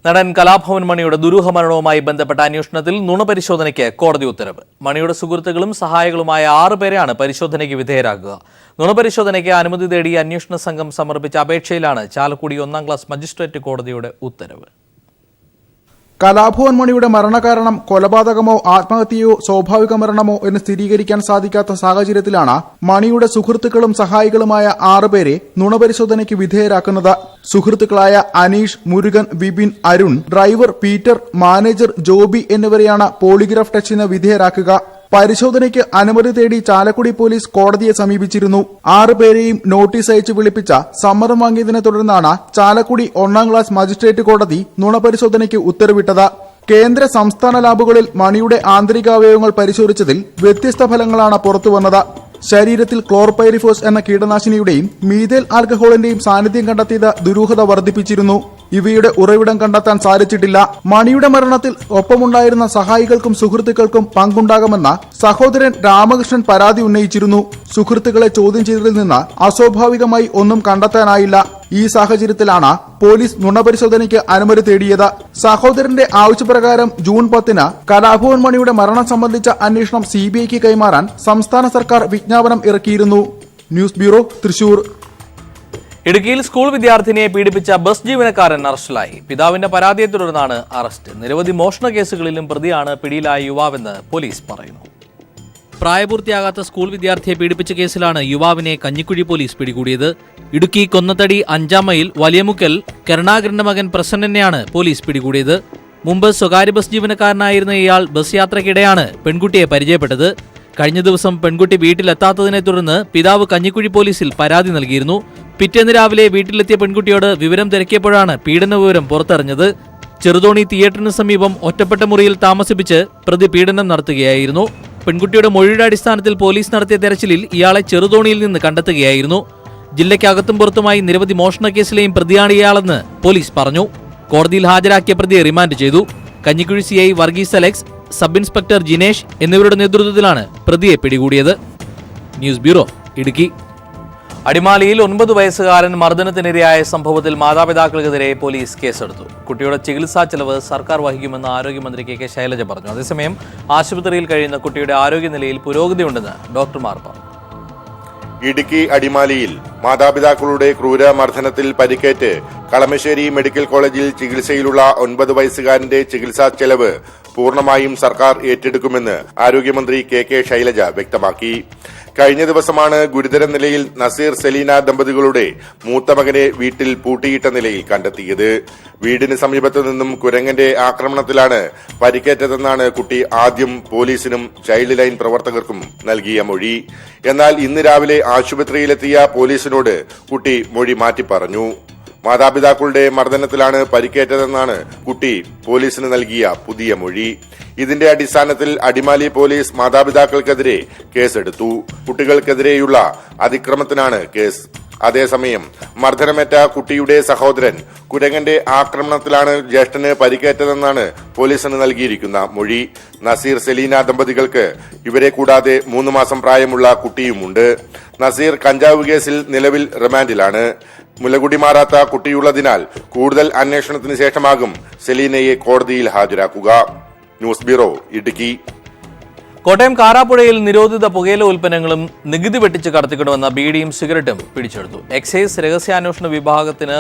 നടൻ കലാഭവൻ മണിയുടെ ദുരൂഹമരണവുമായി ബന്ധപ്പെട്ട അന്വേഷണത്തിൽ നുണപരിശോധനയ്ക്ക് കോടതി ഉത്തരവ്. മണിയുടെ സുഹൃത്തുക്കളും സഹായികളുമായ 6 പേരെയാണ് പരിശോധനയ്ക്ക് വിധേയരാക്കുക. നുണപരിശോധനയ്ക്ക് അനുമതി തേടി അന്വേഷണ സംഘം സമർപ്പിച്ച അപേക്ഷയിലാണ് ചാലക്കുടി 1-ാം ക്ലാസ് മജിസ്ട്രേറ്റ് കോടതിയുടെ ഉത്തരവ്. കലാഭവൻ മണിയുടെ മരണകാരണം കൊലപാതകമോ ആത്മഹത്യയോ സ്വാഭാവിക മരണമോ എന്ന് സ്ഥിരീകരിക്കാൻ സാധിക്കാത്ത സാഹചര്യത്തിലാണ് മണിയുടെ സുഹൃത്തുക്കളും സഹായികളുമായ 6 പേരെ നുണപരിശോധനയ്ക്ക് വിധേയരാക്കുന്നത്. സുഹൃത്തുക്കളായ Aneesh, Murugan, Vipin, Arun, driver Peter, manager Joby എന്നിവരെയാണ് പോളിഗ്രാഫ് ടെസ്റ്റിന് വിധേയരാക്കുക. പരിശോധനയ്ക്ക് അനുമതി തേടി ചാലക്കുടി പോലീസ് കോടതിയെ സമീപിച്ചിരുന്നു. 6 പേരെയും നോട്ടീസ് അയച്ച് വിളിപ്പിച്ച സമ്മതം വാങ്ങിയതിനെ തുടർന്നാണ് ചാലക്കുടി 1-ാം ക്ലാസ് മജിസ്ട്രേറ്റ് കോടതി നുണപരിശോധനയ്ക്ക് ഉത്തരവിട്ടത്. കേന്ദ്ര സംസ്ഥാന ലാബുകളിൽ മണിയുടെ ആന്തരികാവയവങ്ങൾ പരിശോധിച്ചതിൽ വ്യത്യസ്ത ഫലങ്ങളാണ് പുറത്തുവന്നത്. ശരീരത്തിൽ ക്ലോർപൈറിഫോസ് എന്ന കീടനാശിനിയുടെയും മീഥൈൽ ആൽക്കഹോളിന്റെയും സാന്നിധ്യം കണ്ടെത്തിയത് ദുരൂഹത വർദ്ധിപ്പിച്ചിരുന്നു. ഇവയുടെ ഉറവിടം കണ്ടെത്താൻ സാധിച്ചിട്ടില്ല. മണിയുടെ മരണത്തിൽ ഒപ്പമുണ്ടായിരുന്ന സഹായികൾക്കും സുഹൃത്തുക്കൾക്കും പങ്കുണ്ടാകുമെന്ന് സഹോദരൻ രാമകൃഷ്ണൻ പരാതി ഉന്നയിച്ചിരുന്നു. സുഹൃത്തുക്കളെ ചോദ്യം ചെയ്തതിൽ നിന്ന് അസ്വാഭാവികമായി ഒന്നും കണ്ടെത്താനായില്ല. ഈ സാഹചര്യത്തിലാണ് പോലീസ് നുണപരിശോധനയ്ക്ക് അനുമതി തേടിയത്. സഹോദരന്റെ ആവശ്യപ്രകാരം ജൂൺ 10-ന് കലാഭവൻ മണിയുടെ മരണം സംബന്ധിച്ച അന്വേഷണം CBIക്ക് കൈമാറാൻ സംസ്ഥാന സർക്കാർ വിജ്ഞാപനം ഇറക്കിയിരുന്നു. News bureau, Thrissur. ഇടുക്കിയിൽ സ്കൂൾ വിദ്യാർത്ഥിനിയെ പീഡിപ്പിച്ച ബസ് ജീവനക്കാരൻ അറസ്റ്റിലായി. പിതാവിന്റെ പരാതിയെ തുടർന്നാണ് അറസ്റ്റ്. നിരവധി മോഷണ കേസുകളിലും പ്രതിയാണ് പിടിയിലായ യുവാവെന്ന് പോലീസ് പറയുന്നു. പ്രായപൂർത്തിയാകാത്ത സ്കൂൾ വിദ്യാർത്ഥിയെ പീഡിപ്പിച്ച കേസിലാണ് യുവാവിനെ കഞ്ഞിക്കുഴി പോലീസ് പിടികൂടിയത്. ഇടുക്കി കൊന്നത്തടി 5-ാം മൈൽ വലിയമുക്കൽ കരുണാകരന്റെ മകൻ പ്രസന്നനെയാണ് പോലീസ് പിടികൂടിയത്. മുമ്പ് സ്വകാര്യ ബസ് ജീവനക്കാരനായിരുന്ന ഇയാൾ ബസ് യാത്രയ്ക്കിടെയാണ് പെൺകുട്ടിയെ പരിചയപ്പെട്ടത്. കഴിഞ്ഞ ദിവസം പെൺകുട്ടി വീട്ടിലെത്താത്തതിനെ തുടർന്ന് പിതാവ് കഞ്ഞിക്കുഴി പോലീസിൽ പരാതി നൽകിയിരുന്നു. പിറ്റേന്ന് രാവിലെ വീട്ടിലെത്തിയ പെൺകുട്ടിയോട് വിവരം തിരക്കിയപ്പോഴാണ് പീഡന വിവരം പുറത്തറിഞ്ഞത്. ചെറുതോണി തിയേറ്ററിന് സമീപം ഒറ്റപ്പെട്ട മുറിയിൽ താമസിപ്പിച്ച് പ്രതി പീഡനം നടത്തുകയായിരുന്നു. പെൺകുട്ടിയുടെ മൊഴിയുടെ അടിസ്ഥാനത്തിൽ പോലീസ് നടത്തിയ തെരച്ചിലിൽ ഇയാളെ ചെറുതോണിയിൽ നിന്ന് കണ്ടെത്തുകയായിരുന്നു. ജില്ലയ്ക്കകത്തും പുറത്തുമായി നിരവധി മോഷണ കേസിലെയും പ്രതിയാണ് ഇയാളെന്ന് പോലീസ് പറഞ്ഞു. കോടതിയിൽ ഹാജരാക്കിയ പ്രതിയെ റിമാൻഡ് ചെയ്തു. Kanjikuzhi CI Varghese Alex, sub inspector Jinesh എന്നിവരുടെ നേതൃത്വത്തിലാണ് പ്രതിയെ പിടികൂടിയത്. News bureau, Idukki. അടിമാലിയിൽ 9 വയസ്സുകാരൻ മർദ്ദനത്തിനിരയായ സംഭവത്തിൽ മാതാപിതാക്കൾക്കെതിരെ പോലീസ് കേസെടുത്തു. കുട്ടിയുടെ ചികിത്സാ ചെലവ് സർക്കാർ വഹിക്കുമെന്ന് ആരോഗ്യമന്ത്രി KK ശൈലജ പറഞ്ഞു. അതേസമയം ആശുപത്രിയിൽ കഴിയുന്ന കുട്ടിയുടെ ആരോഗ്യനിലയിൽ പുരോഗതിയുണ്ടെന്ന് ഡോക്ടർമാർ പറഞ്ഞു. ഇടുക്കി അടിമാലിയിൽ മാതാപിതാക്കളുടെ ക്രൂരമർദ്ദനത്തിൽ പരിക്കേറ്റ് കളമശ്ശേരി മെഡിക്കൽ കോളേജിൽ ചികിത്സയിലുള്ള 9 വയസ്സുകാരന്റെ ചികിത്സാ ചെലവ് പൂർണ്ണമായും സർക്കാർ ഏറ്റെടുക്കുമെന്ന് ആരോഗ്യമന്ത്രി KK ശൈലജ വ്യക്തമാക്കി. കഴിഞ്ഞ ദിവസമാണ് ഗുരുതര നിലയിൽ നസീർ സെലീന ദമ്പതികളുടെ മൂത്ത മകനെ വീട്ടിൽ പൂട്ടിയിട്ട നിലയിൽ കണ്ടെത്തിയത്. വീടിന് സമീപത്തു നിന്നും കുരങ്ങന്റെ ആക്രമണത്തിലാണ് പരിക്കേറ്റതെന്നാണ് കുട്ടി ആദ്യം പോലീസിനും ചൈൽഡ് ലൈൻ പ്രവർത്തകർക്കും നൽകിയ മൊഴി. എന്നാൽ ഇന്ന് രാവിലെ ആശുപത്രിയിലെത്തിയ പോലീസിനോട് കുട്ടി മൊഴി മാറ്റി പറഞ്ഞു. മാതാപിതാക്കളുടെ മർദ്ദനത്തിലാണ് പരിക്കേറ്റതെന്നാണ് കുട്ടി പോലീസിന് നൽകിയ പുതിയ മൊഴി. ഇതിന്റെ അടിസ്ഥാനത്തിൽ അടിമാലി പോലീസ് മാതാപിതാക്കൾക്കെതിരെ കേസെടുത്തു. കുട്ടികൾക്കെതിരെയുള്ള അതിക്രമത്തിനാണ് കേസ്. അതേസമയം മർദ്ദനമേറ്റ കുട്ടിയുടെ സഹോദരൻ കുരങ്ങന്റെ ആക്രമണത്തിലാണ് ജ്യേഷ്ഠന് പരിക്കേറ്റതെന്നാണ് പോലീസിന് നൽകിയിരിക്കുന്ന മൊഴി. നസീർ സെലീന ദമ്പതികൾക്ക് ഇവരെ കൂടാതെ 3 മാസം പ്രായമുള്ള കുട്ടിയുമുണ്ട്. നസീർ കഞ്ചാവ് കേസിൽ നിലവിൽ റിമാൻഡിലാണ്. മുലകുടി മാറാത്ത കുട്ടിയുള്ളതിനാൽ കൂടുതൽ അന്വേഷണത്തിന് ശേഷമാകും സെലീനയെ കോടതിയിൽ ഹാജരാക്കുക. News bureau, Idukki. കോട്ടയം കാരാപ്പുഴയിൽ നിരോധിത പുകയില ഉൽപ്പന്നങ്ങളും നികുതി വെട്ടിച്ച് കടത്തിക്കൊണ്ടുവന്ന ബീഡിയും സിഗരറ്റും പിടിച്ചെടുത്തു. എക്സൈസ് രഹസ്യാന്വേഷണ വിഭാഗത്തിന്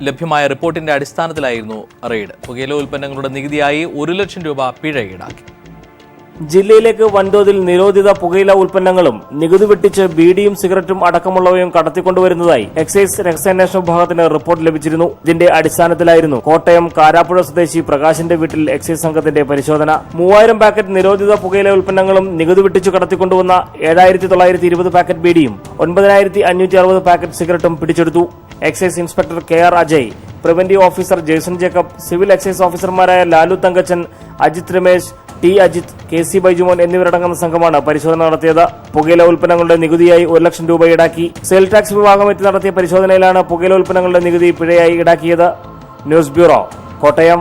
ലഭ്യമായ റിപ്പോർട്ടിന്റെ അടിസ്ഥാനത്തിലായിരുന്നു റെയ്ഡ്. പുകയില ഉൽപ്പന്നങ്ങളുടെ നികുതിയായി 1 ലക്ഷം രൂപ പിഴ ഈടാക്കി. ജില്ലയിലേക്ക് വൻതോതിൽ നിരോധിത പുകയില ഉൽപ്പന്നങ്ങളും നികുതി വെട്ടിച്ച് ബീഡിയും സിഗരറ്റും അടക്കമുള്ളവയും കടത്തിക്കൊണ്ടുവരുന്നതായി എക്സൈസ് രഹസ്യാന്വേഷണ വിഭാഗത്തിന് റിപ്പോർട്ട് ലഭിച്ചിരുന്നു. ഇതിന്റെ അടിസ്ഥാനത്തിലായിരുന്നു കോട്ടയം കാരാപ്പുഴ സ്വദേശി പ്രകാശിന്റെ വീട്ടിൽ എക്സൈസ് സംഘത്തിന്റെ പരിശോധന. 3000 പാക്കറ്റ് നിരോധിത പുകയില ഉൽപ്പന്നങ്ങളും നികുതി വെട്ടിച്ചു കടത്തിക്കൊണ്ടുവന്ന 7920 പാക്കറ്റ് ബീഡിയും 9560 പാക്കറ്റ് സിഗരറ്റും പിടിച്ചെടുത്തു. Excise inspector KR Ajay, preventive officer Jaison Jacob, civil excise ഓഫീസർമാരായ ലാലു തങ്കച്ചൻ, അജിത് രമേശ്, T അജിത്, KC ബൈജുമോൻ എന്നിവരടങ്ങുന്ന സംഘമാണ് പരിശോധന നടത്തിയത്. പുകയില ഉൽപ്പന്നങ്ങളുടെ നികുതിയായി 1 ലക്ഷം രൂപ ഈടാക്കി. സെയിൽ ടാക്സ് വിഭാഗം എത്തി നടത്തിയ പരിശോധനയിലാണ് പുകയില ഉൽപ്പന്നങ്ങളുടെ നികുതി പിഴയായി ഈടാക്കിയത്. News bureau, Kottayam.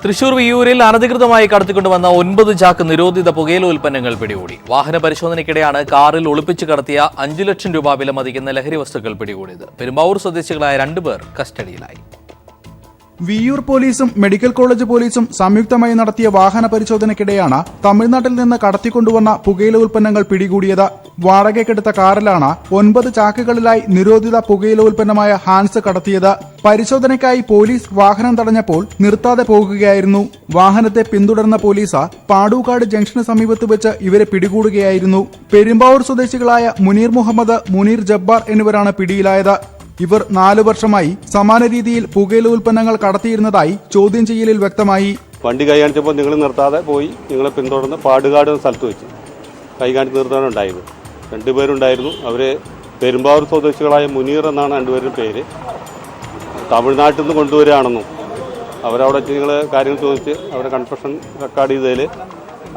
തൃശൂർ വിയ്യൂരിൽ അനധികൃതമായി കടത്തിക്കൊണ്ടുവന്ന 9 ചാക്ക് നിരോധിത പുകയില ഉൽപ്പന്നങ്ങൾ പിടികൂടി. വാഹന പരിശോധനയ്ക്കിടെയാണ് കാറിൽ ഒളിപ്പിച്ചു കടത്തിയ 5 ലക്ഷം രൂപ വില മതിക്കുന്ന ലഹരി വസ്തുക്കൾ പിടികൂടിയത്. പെരുമ്പാവൂർ സ്വദേശികളായ 2 പേർ കസ്റ്റഡിയിലായി. വിയ്യൂർ പോലീസും മെഡിക്കൽ കോളേജ് പോലീസും സംയുക്തമായി നടത്തിയ വാഹന പരിശോധനയ്ക്കിടെയാണ് തമിഴ്നാട്ടിൽ നിന്ന് കടത്തിക്കൊണ്ടുവന്ന പുകയില ഉൽപ്പന്നങ്ങൾ പിടികൂടിയത്. വാടകയ്ക്കെടുത്ത കാറിലാണ് 9 ചാക്കുകളിലായി നിരോധിത പുകയില ഉൽപ്പന്നമായ ഹാൻസ് കടത്തിയത്. പരിശോധനയ്ക്കായി പോലീസ് വാഹനം തടഞ്ഞപ്പോൾ നിർത്താതെ പോകുകയായിരുന്നു. വാഹനത്തെ പിന്തുടർന്ന പോലീസ് പാടൂക്കാട് ജംഗ്ഷന് സമീപത്ത് വെച്ച് ഇവരെ പിടികൂടുകയായിരുന്നു. പെരുമ്പാവൂർ സ്വദേശികളായ മുനീർ മുഹമ്മദ്, മുനീർ ജബ്ബാർ എന്നിവരാണ് പിടിയിലായത്. ഇവർ 4 വർഷമായി സമാന രീതിയിൽ പുകയില ഉൽപ്പന്നങ്ങൾ കടത്തിയിരുന്നതായി ചോദ്യം ചെയ്യലിൽ വ്യക്തമായി. വണ്ടി കൈ കാണിച്ചപ്പോൾ നിങ്ങൾ നിർത്താതെ പോയി നിങ്ങളെ പിന്തുടർന്ന് പാടുകാട് എന്ന സ്ഥലത്ത് വെച്ച് കൈ കാണിച്ച് നിർത്താനുണ്ടായിരുന്നു. 2 പേരുണ്ടായിരുന്നു. അവർ പെരുമ്പാവൂർ സ്വദേശികളായ മുനീർ എന്നാണ് 2 പേരുടെ പേര്. തമിഴ്നാട്ടിൽ നിന്ന് കൊണ്ടുവരികയാണെന്നും അവരവിടെ വെച്ച് നിങ്ങൾ കാര്യങ്ങൾ ചോദിച്ച് അവരെ കൺഫെഷൻ റെക്കോർഡ് ചെയ്തതിൽ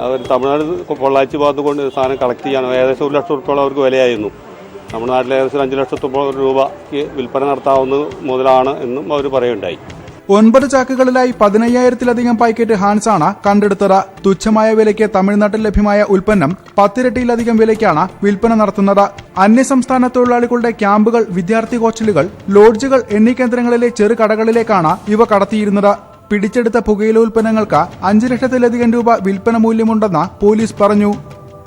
അവർ തമിഴ്നാട് പൊള്ളാച്ചി ഭാഗത്ത് കൊണ്ട് സാധനം കളക്ട് ചെയ്യണം. ഏകദേശം 1 ലക്ഷം രൂപയോളം അവർക്ക് വിലയായിരുന്നു. നമ്മുടെ നാട്ടിൽ ഏകദേശം 5 ലക്ഷത്തോളം രൂപയ്ക്ക് വിൽപ്പന നടത്താവുന്ന മുതലാണ് എന്നും അവർ പറയുണ്ടായി. 9 ചാക്കുകളിലായി 15,000-ലധികം പാക്കറ്റ് ഹാൻസാണ് കണ്ടെടുത്തത്. തുച്ഛമായ വിലയ്ക്ക് തമിഴ്നാട്ടിൽ ലഭ്യമായ ഉൽപ്പന്നം 10 ഇരട്ടിയിലധികം വിലയ്ക്കാണ് വിൽപ്പന നടത്തുന്നത്. അന്യസംസ്ഥാന തൊഴിലാളികളുടെ ക്യാമ്പുകൾ, വിദ്യാർത്ഥി ഹോസ്റ്റലുകൾ, ലോഡ്ജുകൾ എന്നീ കേന്ദ്രങ്ങളിലെ ചെറു കടകളിലേക്കാണ് ഇവ കടത്തിയിരുന്നത്. പിടിച്ചെടുത്ത പുകയില ഉൽപ്പന്നങ്ങൾക്ക് 5 ലക്ഷത്തിലധികം രൂപ വിൽപ്പന മൂല്യമുണ്ടെന്ന് പോലീസ് പറഞ്ഞു.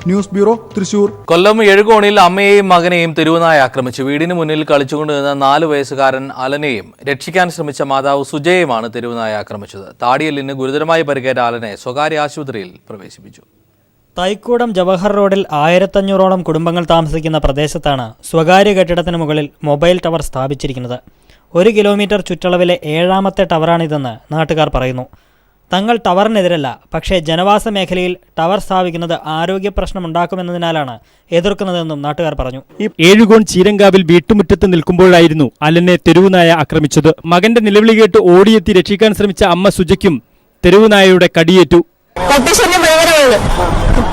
News bureau, Thrissur. കൊല്ലം എഴുകോണിൽ അമ്മയെയും മകനെയും തെരുവുനായ ആക്രമിച്ചു. വീടിന് മുന്നിൽ കളിച്ചുകൊണ്ടുനിന്ന 4 വയസ്സുകാരൻ അലനെയും രക്ഷിക്കാൻ ശ്രമിച്ച മാതാവ് സുജയെയുമാണ് തെരുവുനായ ആക്രമിച്ചത്. താടിയെല്ലിന് ഗുരുതരമായി പരിക്കേറ്റ അലനെ സ്വകാര്യ ആശുപത്രിയിൽ പ്രവേശിപ്പിച്ചു. തൈക്കൂടം ജവഹർ റോഡിൽ 1500ഓളം കുടുംബങ്ങൾ താമസിക്കുന്ന പ്രദേശത്താണ് സ്വകാര്യ കെട്ടിടത്തിന് മുകളിൽ മൊബൈൽ ടവർ സ്ഥാപിച്ചിരിക്കുന്നത്. 1 കിലോമീറ്റർ ചുറ്റളവിലെ 7ാമത്തെ ടവറാണിതെന്ന് നാട്ടുകാർ പറയുന്നു. തങ്ങൾ ടവറിനെതിരല്ല, പക്ഷേ ജനവാസ മേഖലയിൽ ടവർ സ്ഥാപിക്കുന്നത് ആരോഗ്യ പ്രശ്നമുണ്ടാക്കുമെന്നതിനാലാണ് എതിർക്കുന്നതെന്നും നാട്ടുകാർ പറഞ്ഞു. ഏഴുകോൺ ചീരങ്കാവിൽ വീട്ടുമുറ്റത്ത് നിൽക്കുമ്പോഴായിരുന്നു അലനെ തെരുവുനായ ആക്രമിച്ചത്. മകന്റെ നിലവിളി കേട്ട് ഓടിയെത്തി രക്ഷിക്കാൻ ശ്രമിച്ച അമ്മ സുജയ്ക്കും തെരുവുനായയുടെ കടിയേറ്റു. പട്ടിശല്യം ഭയങ്കരമാണ്.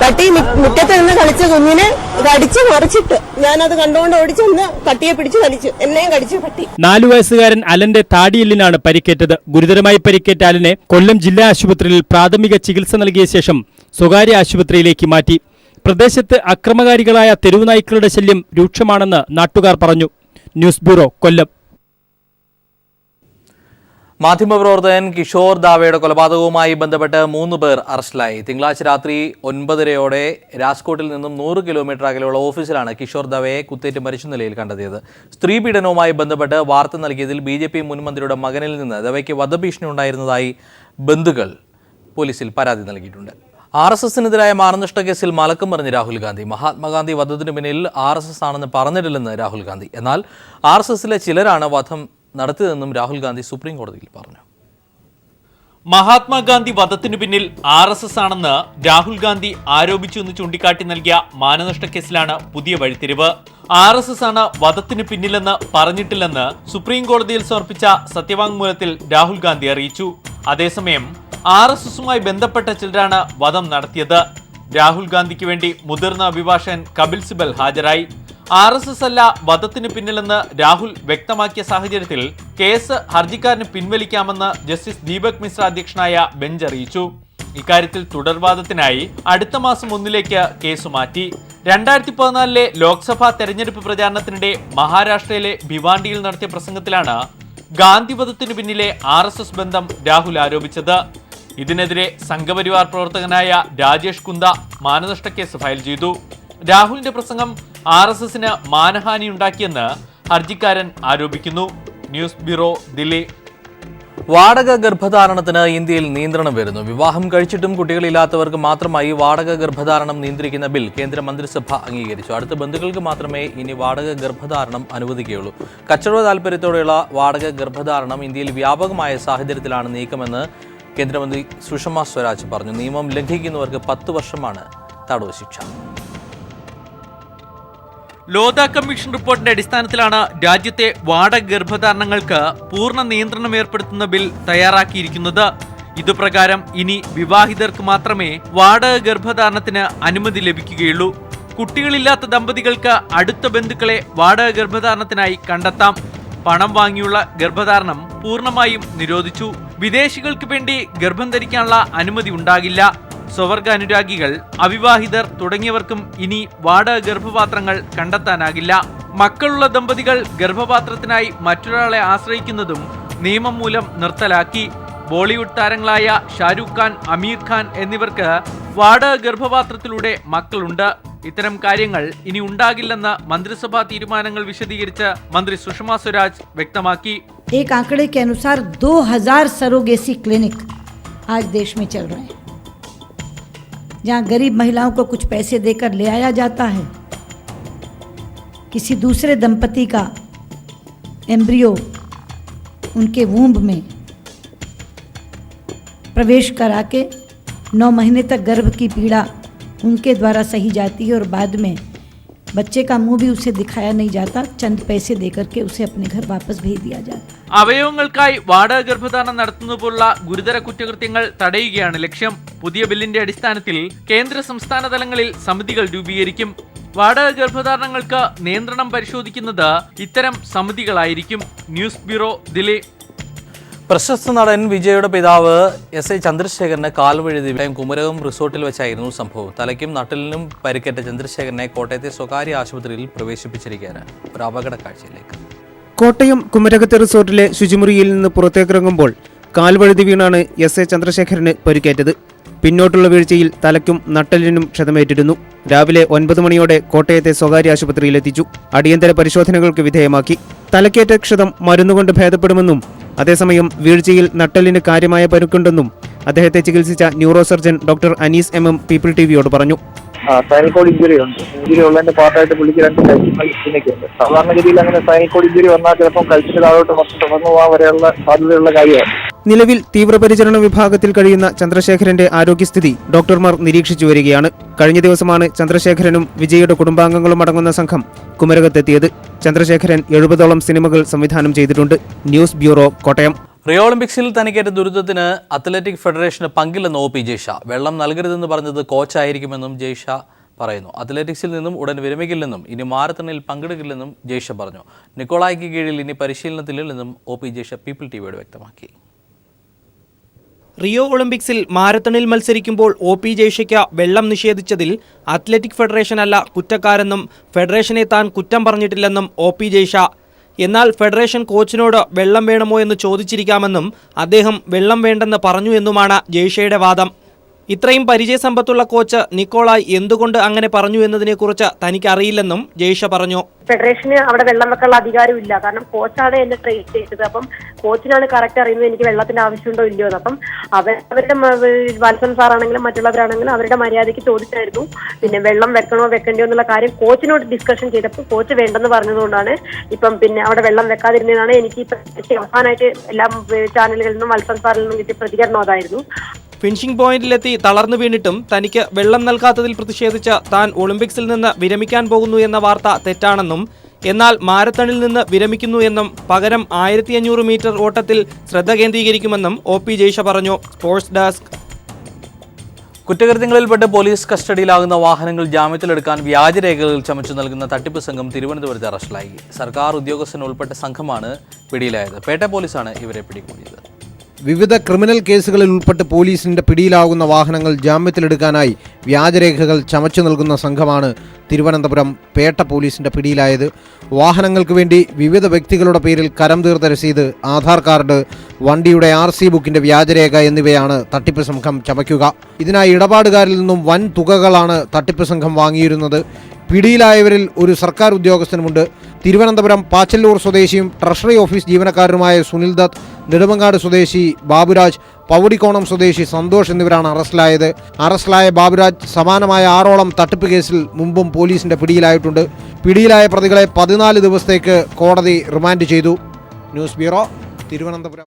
പട്ടി മുറ്റത്ത് നിന്ന് കളിച്ച കുഞ്ഞിനെ കടിച്ച് മറിച്ചിട്ട് ഞാനത് കണ്ടുകൊണ്ട് ഓടിച്ചെന്ന് പട്ടിയെ പിടിച്ച് വലിച്ചു. എന്നെയും കടിച്ചു പട്ടി. 4 വയസ്സുകാരൻ അലന്റെ താടിയെല്ലിനാണ് പരിക്കേറ്റത്. ഗുരുതരമായി പരിക്കേറ്റ അലനെ കൊല്ലം ജില്ലാ ആശുപത്രിയിൽ പ്രാഥമിക ചികിത്സ നൽകിയ ശേഷം സ്വകാര്യ ആശുപത്രിയിലേക്ക് മാറ്റി. പ്രദേശത്ത് അക്രമകാരികളായ തെരുവുനായ്ക്കളുടെ ശല്യം രൂക്ഷമാണെന്ന് നാട്ടുകാർ പറഞ്ഞു. ന്യൂസ് ബ്യൂറോ, കൊല്ലം. മാധ്യമപ്രവർത്തകൻ കിഷോർ ദാവയുടെ കൊലപാതകവുമായി ബന്ധപ്പെട്ട് 3 പേർ അറസ്റ്റിലായി. തിങ്കളാഴ്ച രാത്രി 9:30 രാജ്കോട്ടിൽ നിന്നും 100 കിലോമീറ്റർ അകലെയുള്ള ഓഫീസിലാണ് കിഷോർ ദാവയെ കുത്തേറ്റ് മരിച്ച നിലയിൽ കണ്ടെത്തിയത്. സ്ത്രീ പീഡനവുമായി ബന്ധപ്പെട്ട് വാർത്ത നൽകിയതിൽ BJP മുൻ മന്ത്രിയുടെ മകനിൽ നിന്ന് ദാവയ്ക്ക് വധഭീഷണി ഉണ്ടായിരുന്നതായി ബന്ധുക്കൾ പോലീസിൽ പരാതി നൽകിയിട്ടുണ്ട്. RSSനെതിരായ മാനനഷ്ട കേസിൽ മലക്കം പറഞ്ഞ് രാഹുൽ ഗാന്ധി. മഹാത്മാഗാന്ധി വധത്തിനു പിന്നിൽ RSS ആണെന്ന് പറഞ്ഞിട്ടില്ലെന്ന് രാഹുൽ ഗാന്ധി. എന്നാൽ RSSലെ ചിലരാണ് വധം നടത്തിയതെന്നും രാഹുൽ ഗാന്ധി സുപ്രീം കോടതിയിൽ പറഞ്ഞു. മഹാത്മാഗാന്ധി വധത്തിനു പിന്നിൽ RSS ആണെന്ന് രാഹുൽ ഗാന്ധി ആരോപിച്ചു എന്ന് ചൂണ്ടിക്കാട്ടി നൽകിയ മാനനഷ്ട കേസിലാണ് പുതിയ വഴിത്തിരിവ്. RSS ആണ് വധത്തിന് പിന്നിലെന്ന് പറഞ്ഞിട്ടില്ലെന്ന് സുപ്രീം കോടതിയിൽ സമർപ്പിച്ച സത്യവാങ്മൂലത്തിൽ രാഹുൽ ഗാന്ധി അറിയിച്ചു. അതേസമയം RSSുമായി ബന്ധപ്പെട്ട ചിലരാണ് വധം നടത്തിയത്. രാഹുൽ ഗാന്ധിക്ക് വേണ്ടി മുതിർന്ന അഭിഭാഷകൻ കപിൽ സിബൽ ഹാജരായി. RSS അല്ല വധത്തിന് പിന്നിലെന്ന് രാഹുൽ വ്യക്തമാക്കിയ സാഹചര്യത്തിൽ കേസ് ഹർജിക്കാരന് പിൻവലിക്കാമെന്ന് ജസ്റ്റിസ് ദീപക് മിശ്ര അധ്യക്ഷനായ ബെഞ്ച് അറിയിച്ചു. ഇക്കാര്യത്തിൽ തുടർവാദത്തിനായി അടുത്ത മാസം 1 കേസ് മാറ്റി. 2014 ലോക്സഭാ തെരഞ്ഞെടുപ്പ് പ്രചാരണത്തിനിടെ മഹാരാഷ്ട്രയിലെ ഭിവാണ്ടിയിൽ നടത്തിയ പ്രസംഗത്തിലാണ് ഗാന്ധി വധത്തിനു പിന്നിലെ RSS ബന്ധം രാഹുൽ ആരോപിച്ചത്. ഇതിനെതിരെ സംഘപരിവാർ പ്രവർത്തകനായ രാജേഷ് കുന്ദ മാനനഷ്ട കേസ് ഫയൽ ചെയ്തു. രാഹുലിന്റെ പ്രസംഗം RSSന് മാനഹാനി ഉണ്ടാക്കിയെന്ന് ഹർജിക്കാരൻ ആരോപിക്കുന്നു. News bureau, Delhi. വാടക ഗർഭധാരണത്തിന് ഇന്ത്യയിൽ നിയന്ത്രണം വരുന്നു. വിവാഹം കഴിച്ചിട്ടും കുട്ടികളില്ലാത്തവർക്ക് മാത്രമായി വാടക ഗർഭധാരണം നിയന്ത്രിക്കുന്ന ബിൽ കേന്ദ്ര മന്ത്രിസഭ അംഗീകരിച്ചു. അടുത്ത ബന്ധുക്കൾക്ക് മാത്രമേ ഇനി വാടക ഗർഭധാരണം അനുവദിക്കുകയുള്ളൂ. കച്ചവട താൽപര്യത്തോടെയുള്ള വാടക ഗർഭധാരണം ഇന്ത്യയിൽ വ്യാപകമായ സാഹചര്യത്തിലാണ് നീക്കമെന്ന് കേന്ദ്രമന്ത്രി സുഷമ സ്വരാജ് പറഞ്ഞു. നിയമം ലംഘിക്കുന്നവർക്ക് 10 വർഷമാണ് തടവ് ശിക്ഷ. ലോധ കമ്മീഷൻ റിപ്പോർട്ടിന്റെ അടിസ്ഥാനത്തിലാണ് രാജ്യത്തെ വാടക ഗർഭധാരണങ്ങൾക്ക് പൂർണ്ണ നിയന്ത്രണം ഏർപ്പെടുത്തുന്ന ബിൽ തയ്യാറാക്കിയിരിക്കുന്നത്. ഇതുപ്രകാരം ഇനി വിവാഹിതർക്ക് മാത്രമേ വാടക ഗർഭധാരണത്തിന് അനുമതി ലഭിക്കുകയുള്ളൂ. കുട്ടികളില്ലാത്ത ദമ്പതികൾക്ക് അടുത്ത ബന്ധുക്കളെ വാടക ഗർഭധാരണത്തിനായി കണ്ടെത്താം. പണം വാങ്ങിയുള്ള ഗർഭധാരണം പൂർണ്ണമായും നിരോധിച്ചു. വിദേശികൾക്ക് വേണ്ടി ഗർഭം ധരിക്കാനുള്ള അനുമതി ഉണ്ടാകില്ല. സ്വവർഗ അനുരാഗികൾ, അവിവാഹിതർ തുടങ്ങിയവർക്കും ഇനി വാടക ഗർഭപാത്രങ്ങൾ കണ്ടെത്താനാകില്ല. മക്കളുള്ള ദമ്പതികൾ ഗർഭപാത്രത്തിനായി മറ്റൊരാളെ ആശ്രയിക്കുന്നതും നിയമം മൂലം നിർത്തലാക്കി. ബോളിവുഡ് താരങ്ങളായ ഷാരൂഖ് ഖാൻ, അമീർ ഖാൻ എന്നിവർക്ക് വാടക ഗർഭപാത്രത്തിലൂടെ മക്കളുണ്ട്. ഇത്തരം കാര്യങ്ങൾ ഇനി ഉണ്ടാകില്ലെന്ന് മന്ത്രിസഭാ തീരുമാനങ്ങൾ വിശദീകരിച്ച് മന്ത്രി സുഷമ സ്വരാജ് വ്യക്തമാക്കി. एक आंकड़े के अनुसार 2000 सरोगेसी क्लिनिक आज देश में चल रहे हैं, जहां गरीब महिलाओं को कुछ पैसे देकर ले आया जाता है, किसी दूसरे दंपति का एम्ब्रियो उनके वूम्ब में प्रवेश करा के 9 महीने तक गर्भ की पीड़ा उनके द्वारा सही जाती है और बाद में बच्चे का मुंह भी उसे दिखाया नहीं जाता, चंद पैसे देकर के उसे अपने घर वापस भेज दिया जाता है. അവയവങ്ങൾക്കായി വാടക ഗർഭധാരണം നടത്തുന്നതുപോലുള്ള ഗുരുതര കുറ്റകൃത്യങ്ങൾ തടയുകയാണ് ലക്ഷ്യം. പുതിയ ബില്ലിന്റെ അടിസ്ഥാനത്തിൽ കേന്ദ്ര സംസ്ഥാന തലങ്ങളിൽ സമിതികൾ രൂപീകരിക്കും. വാടക ഗർഭധാരണങ്ങൾക്ക് നിയന്ത്രണം പരിശോധിക്കുന്നത് ഇത്തരം സമിതികളായിരിക്കും. News bureau, Delhi. പ്രശസ്ത നടൻ വിജയുടെ പിതാവ് എസ് ഐ ചന്ദ്രശേഖരന് കാൽവഴുതി കുമരകം റിസോർട്ടിൽ വെച്ചായിരുന്നു സംഭവം. തലയ്ക്കും നട്ടലിനും പരിക്കേറ്റ ചന്ദ്രശേഖരനെ കോട്ടയത്തെ സ്വകാര്യ ആശുപത്രിയിൽ പ്രവേശിപ്പിച്ചിരിക്കുകയാണ്. ഒരു അപകട കാഴ്ചയിലേക്ക്. കോട്ടയം കുമരകത്തെ റിസോർട്ടിലെ ശുചിമുറിയിൽ നിന്ന് പുറത്തേക്കിറങ്ങുമ്പോൾ കാൽവഴുതി വീണാണ് എസ് എ ചന്ദ്രശേഖരന് പരിക്കേറ്റത്. പിന്നോട്ടുള്ള വീഴ്ചയിൽ തലയ്ക്കും നട്ടലിനും ക്ഷതമേറ്റിരുന്നു. രാവിലെ 9 മണിയോടെ കോട്ടയത്തെ സ്വകാര്യ ആശുപത്രിയിലെത്തിച്ചു. അടിയന്തര പരിശോധനകൾക്ക് വിധേയമാക്കി. തലക്കേറ്റ ക്ഷതം മരുന്നുകൊണ്ട് ഭേദപ്പെടുമെന്നും അതേസമയം വീഴ്ചയിൽ നട്ടലിന് കാര്യമായ പരുക്കുണ്ടെന്നും അദ്ദേഹത്തെ ചികിത്സിച്ച neuro surgeon doctor Anees MM people ടിവിയോട് പറഞ്ഞു. സ്പൈനൽ കോഡ് ഇഞ്ചുറി ഉണ്ട്. ഇഞ്ചുറി ഉള്ളതിന്റെ പാർട്ടായിട്ട് പുള്ളിക്ക് 2 കൈക്ക് ഉണ്ട്. സാധാരണഗതിയിൽ അങ്ങനെ സ്പൈനൽ കോഡ് ഇഞ്ചുറി വന്നാൽ ചിലപ്പോൾ കഴുത്തിന് താഴോട്ട് മൊത്തം തുടർന്നു പോകാൻ വരെയുള്ള സാധ്യതയുള്ള കാര്യമാണ്. നിലവിൽ തീവ്രപരിചരണ വിഭാഗത്തിൽ കഴിയുന്ന ചന്ദ്രശേഖരന്റെ ആരോഗ്യസ്ഥിതി ഡോക്ടർമാർ നിരീക്ഷിച്ചു വരികയാണ്. കഴിഞ്ഞ ദിവസമാണ് ചന്ദ്രശേഖരനും വിജയുടെ കുടുംബാംഗങ്ങളും അടങ്ങുന്ന സംഘം കുമരകത്തെത്തിയത്. ചന്ദ്രശേഖരൻ 70ഓളം സിനിമകൾ സംവിധാനം ചെയ്തിട്ടുണ്ട്. News bureau, Kottayam. റിയോ ഒളിമ്പിക്സിൽ തനിക്കേറ്റ ദുരിതത്തിന് അത്ലറ്റിക് ഫെഡറേഷന് പങ്കില്ലെന്ന് OP ജയ്ഷ. വെള്ളം നൽകരുതെന്ന് പറഞ്ഞത് കോച്ചായിരിക്കുമെന്നും ജയ്ഷ പറയുന്നു. അത്ലറ്റിക്സിൽ നിന്നും ഉടൻ വിരമിക്കില്ലെന്നും ഇനി മാരത്തണിൽ പങ്കെടുക്കില്ലെന്നും ജയ്ഷ പറഞ്ഞു. നിക്കോളായ്ക്ക് കീഴിൽ ഇനി പരിശീലനത്തിലില്ലെന്നും OP ജയ്ഷ പീപ്പിൾ ടിവിയോട് വ്യക്തമാക്കി. റിയോ ഒളിമ്പിക്സിൽ മാരത്തണിൽ മത്സരിക്കുമ്പോൾ OP ജയ്ഷയ്ക്ക് വെള്ളം നിഷേധിച്ചതിൽ അത്ലറ്റിക് ഫെഡറേഷൻ അല്ല കുറ്റക്കാരെന്നും ഫെഡറേഷനെ താൻ കുറ്റം പറഞ്ഞിട്ടില്ലെന്നും OP ജയ്ഷ. എന്നാൽ ഫെഡറേഷൻ കോച്ചിനോട് വെള്ളം വേണമോ എന്ന് ചോദിച്ചിരിക്കാമെന്നും അദ്ദേഹം വെള്ളം വേണ്ടെന്ന് പറഞ്ഞു എന്നുമാണ് ജയ്ഷയുടെ വാദം. ഇത്രയും പരിചയസമ്പത്തുള്ള കോച്ച് നിക്കോളായ് എന്തുകൊണ്ട് അങ്ങനെ പറഞ്ഞു എന്നതിനെക്കുറിച്ച് തനിക്കറിയില്ലെന്നും ജയ്ഷ പറഞ്ഞു. ഫെഡറേഷന് അവിടെ വെള്ളം വെക്കാനുള്ള അധികാരമില്ല. കാരണം കോച്ചാണ് എന്നെ ട്രെയിൻ ചെയ്തത്. അപ്പം കോച്ചിനാണ് കറക്റ്റ് അറിയുന്നത് എനിക്ക് വെള്ളത്തിന്റെ ആവശ്യമുണ്ടോ ഇല്ലയോ എന്ന്. അപ്പം അവരുടെ വാത്സൻ സാറാണെങ്കിലും മറ്റുള്ളവരാണെങ്കിലും അവരുടെ മര്യാദയ്ക്ക് ചോദിച്ചായിരുന്നു. പിന്നെ വെള്ളം വെക്കണോ വെക്കണ്ടോ എന്നുള്ള കാര്യം കോച്ചിനോട് ഡിസ്കഷൻ ചെയ്തപ്പോൾ കോച്ച് വേണ്ടെന്ന് പറഞ്ഞതുകൊണ്ടാണ് ഇപ്പം പിന്നെ അവിടെ വെള്ളം വെക്കാതിരുന്നതാണ്. എനിക്ക് അവസാനമായിട്ട് എല്ലാ ചാനലുകളിൽ നിന്നും വാത്സൻ സാറിൽ നിന്നും കിട്ടിയ പ്രതികരണം അതായിരുന്നു. ഫിനിഷിംഗ് പോയിന്റിലെത്തി തളർന്നു വീണിട്ടും തനിക്ക് വെള്ളം നൽകാത്തതിൽ പ്രതിഷേധിച്ച് താൻ ഒളിമ്പിക്സിൽ നിന്ന് വിരമിക്കാൻ പോകുന്നു എന്ന വാർത്ത തെറ്റാണെന്നും എന്നാൽ മാരത്തണിൽ നിന്ന് വിരമിക്കുന്നു എന്നും പകരം 1500 മീറ്റർ ഓട്ടത്തിൽ ശ്രദ്ധ കേന്ദ്രീകരിക്കുമെന്നും OP ജയ്ഷ പറഞ്ഞു. Sports desk. കുറ്റകൃത്യങ്ങളിൽപ്പെട്ട് പോലീസ് കസ്റ്റഡിയിലാകുന്ന വാഹനങ്ങൾ ജാമ്യത്തിലെടുക്കാൻ വ്യാജരേഖകൾ ചമച്ചു നൽകുന്ന തട്ടിപ്പ് സംഘം തിരുവനന്തപുരത്ത് അറസ്റ്റിലായി. സർക്കാർ ഉദ്യോഗസ്ഥൻ ഉൾപ്പെട്ട സംഘമാണ് പിടിയിലായത്. പേട്ട പോലീസാണ് ഇവരെ പിടികൂടിയത്. വിവിധ ക്രിമിനൽ കേസുകളിൽ ഉൾപ്പെട്ട് പോലീസിന്റെ പിടിയിലാകുന്ന വാഹനങ്ങൾ ജാമ്യത്തിലെടുക്കാനായി വ്യാജരേഖകൾ ചമച്ചു നൽകുന്ന സംഘമാണ് തിരുവനന്തപുരം പേട്ട പോലീസിന്റെ പിടിയിലായത്. വാഹനങ്ങൾക്ക് വേണ്ടി വിവിധ വ്യക്തികളുടെ പേരിൽ കരം തീർത്ത രസീത്, ആധാർ കാർഡ്, വണ്ടിയുടെ RC ബുക്കിന്റെ വ്യാജരേഖ എന്നിവയാണ് തട്ടിപ്പ് സംഘം ചമയ്ക്കുക. ഇതിനായി ഇടപാടുകാരിൽ നിന്നും വൻ തുകകളാണ് തട്ടിപ്പ് സംഘം വാങ്ങിയിരുന്നത്. പിടിയിലായവരിൽ ഒരു സർക്കാർ ഉദ്യോഗസ്ഥനുമുണ്ട്. തിരുവനന്തപുരം പാച്ചല്ലൂർ സ്വദേശിയും ട്രഷറി ഓഫീസ് ജീവനക്കാരനുമായ സുനിൽ ദത്ത്, നെടുമങ്ങാട് സ്വദേശി ബാബുരാജ്, പവുടിക്കോണം സ്വദേശി സന്തോഷ് എന്നിവരാണ് അറസ്റ്റിലായത്. അറസ്റ്റിലായ ബാബുരാജ് സമാനമായ 6ഓളം തട്ടിപ്പ് കേസിൽ മുമ്പും പോലീസിന്റെ പിടിയിലായിട്ടുണ്ട്. പിടിയിലായ പ്രതികളെ 14 ദിവസത്തേക്ക് കോടതി റിമാൻഡ് ചെയ്തു. News bureau, Thiruvananthapuram.